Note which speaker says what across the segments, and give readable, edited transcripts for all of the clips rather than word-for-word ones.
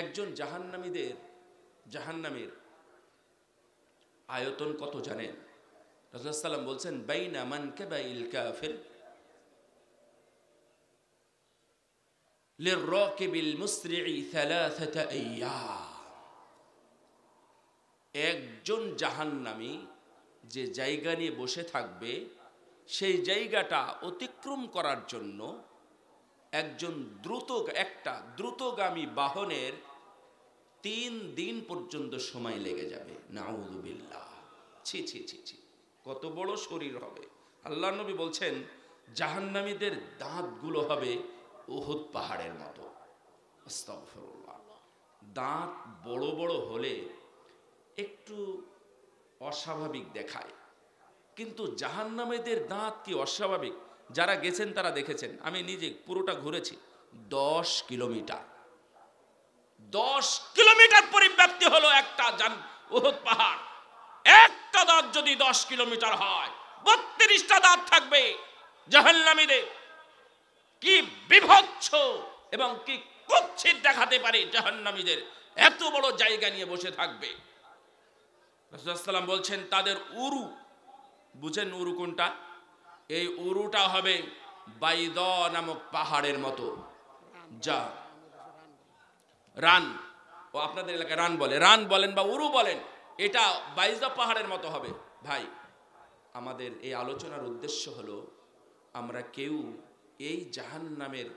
Speaker 1: একজন জাহান্নামের আয়তন কত জানেন? রাসূলুল্লাহ সাল্লাল্লাহু আলাইহি ওয়াসাল্লাম বলছেন, বাইনা মানকাবাইল কাফির লিররাকিবিল মুসরি'i থালাথাতা আইয়াম। একজন জাহান্নামী যে জায়গা নিয়ে বসে থাকবে, সেই জায়গাটা অতিক্রম করার জন্য একটা দ্রুতগামী বাহনের 3 দিন পর্যন্ত সময় লেগে যাবে। নাউযুবিল্লাহ। ছি ছি ছি ছি, কত বড় শরীর হবে! আল্লাহর নবী বলছেন, জাহান্নামীদের দাঁতগুলো হবে উহুদ পাহাড়ের মতো। আস্তাগফিরুল্লাহ। দাঁত বড় বড় হলে একটু অস্বাভাবিক দেখায়, কিন্তু জাহান্নামীদের দাঁত কি অস্বাভাবিক? যারা গেছেন তারা দেখেছেন, আমি নিজে পুরোটা ঘুরেছি। 10 কিলোমিটার 10 কিলোমিটার পরিব্যাপ্তি হলো একটা উহুদ পাহাড়। একটা দাঁত যদি 10 কিলোমিটার হয়, 32টা দাঁত থাকবে জাহান্নামীদের। কি বিভৎস এবং কি কুৎসিত দেখাতে পারে জাহান্নামীদের! এত বড় জায়গা নিয়ে বসে থাকবে। রাসূলুল্লাহ সাল্লাল্লাহু আলাইহি ওয়াসাল্লাম বলছেন, তাদের উরু, বুঝেন উরু কোনটা? এই উরুটা হবে বাইদা নামক পাহাড়ের মতো। যা রান, ও আপনাদের এলাকায় রান বলেন বা উরু বলেন, এটা বাইদা পাহাড়ের মতো হবে। ভাই, আমাদের এই আলোচনার উদ্দেশ্য হলো, আমরা কেউ এই জাহান্নামের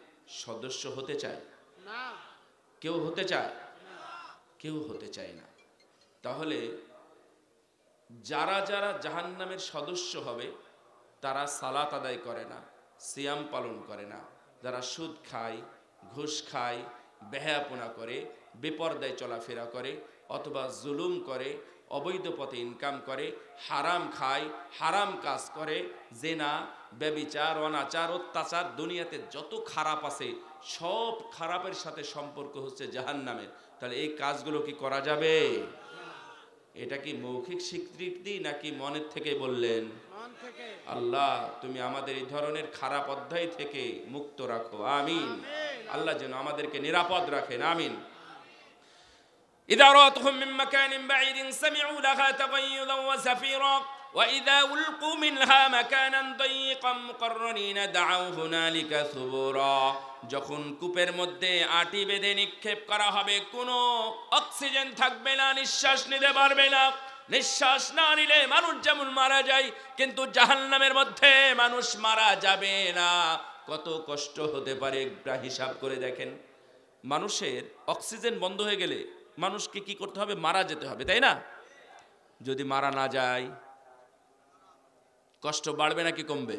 Speaker 1: সদস্য হতে চাই না। কেউ হতে চায়? কেউ হতে চায় না। তাহলে যারা যারা জাহান্নামের সদস্য হবে, তারা সালাত আদায় করে না, সিয়াম পালন করে না, যারা সুদ খায়, ঘুষ খায়, বেহায়াপনা করে, বেপরদায় চলাফেরা করে, অথবা জুলুম করে, অবৈধ পথে ইনকাম করে, হারাম খায়, হারাম কাজ করে, জেনা, ব্যভিচার, অনাচার, অত্যাচার, দুনিয়াতে যত খারাপ আছে সব খারাপের সাথে সম্পর্ক হচ্ছে জাহান্নামের। তাহলে এই কাজগুলো কি করা যাবে? এটা কি মৌখিক স্বীকৃতি নাকি মনের থেকে বললেন? আল্লাহ, তুমি আমাদের এই ধরনের খারাপ অধ্যায় থেকে মুক্ত রাখো, আমিন। আল্লাহ যেন আমাদেরকে নিরাপদ রাখেন, আমিন। ইযা রাআতুহুম মিন মাকানিন বাঈদিন সামি'উ লাহা তাগায়্যুযান ওয়া যাফীরা ওয়া ইযা উলকু মিনহা মাকানান দায়ীকাম মুকাররানিনা দা'উ হুনালিকা সুবুরা। যখন কূপের মধ্যে আটি বেঁধে নিক্ষেপ করা হবে, কোনো অক্সিজেন থাকবে না, নিঃশ্বাস নিতে পারবে না। নিঃশ্বাস না নিলে মানুষ যেমন মারা যায়, কিন্তু জাহান্নামের মধ্যে মানুষ মারা যাবে না। কত কষ্ট হতে পারে একটা হিসাব করে দেখেন। মানুষের অক্সিজেন বন্ধ হয়ে গেলে মানুষকে কি করতে হবে? মারা যেতে হবে, তাই না? যদি মারা না যায়, কষ্ট বাড়বে নাকি কমবে?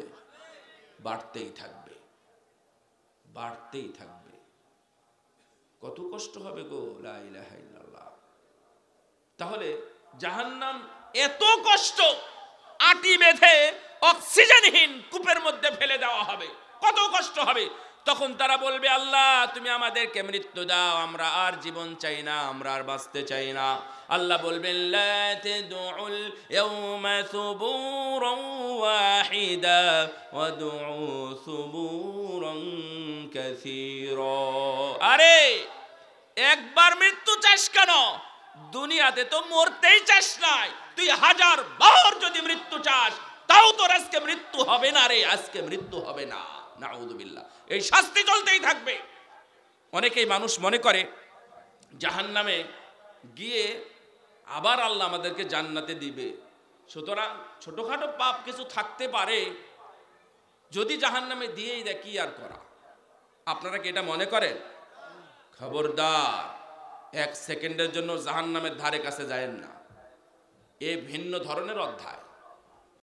Speaker 1: বাড়তেই থাকবে, বাড়তেই থাকবে। কত কষ্ট হবে গো, লা ইলাহা ইল্লাল্লাহ। তাহলে জাহান্নাম এত কষ্ট, আটি বেঁধে অক্সিজেনহীন কূপের মধ্যে ফেলে দেওয়া হবে, কত কষ্ট হবে। তখন তারা বলবে, আল্লাহ তুমি আমাদেরকে মৃত্যু দাও, আমরা আর জীবন চাই না, আমরা আর বাঁচতে চাই না। আল্লাহ বলবেন, লা তাদউল ইয়াওমা সুবুরান ওয়াহিদা ওয়াদউ সুবুরান কাসীরা। আরে একবার মৃত্যু চাস কেন? দুনিয়াতে তো মরতেই চাস নাই, তুই 1000 বার যদি মৃত্যু চাস তাও তোর আজকে মৃত্যু হবে না রে, আজকে মৃত্যু হবে না। নাউযুবিল্লাহ। এই শাস্তি চলতেই থাকবে। অনেকেই মানুষ মনে করে জাহান্নামে গিয়ে আবার আল্লাহ আমাদেরকে জান্নাতে দিবে। সুতরাং ছোটখাটো পাপ কিছু থাকতে পারে, যদি জাহান্নামে দিয়েই দেয় কি আর করা। আপনারা কি এটা মনে করেন? খবরদার, 1 সেকেন্ডের জন্য জাহান্নামের ধারে কাছে যায়েন না। এ ভিন্ন ধরনের অধ্যায়।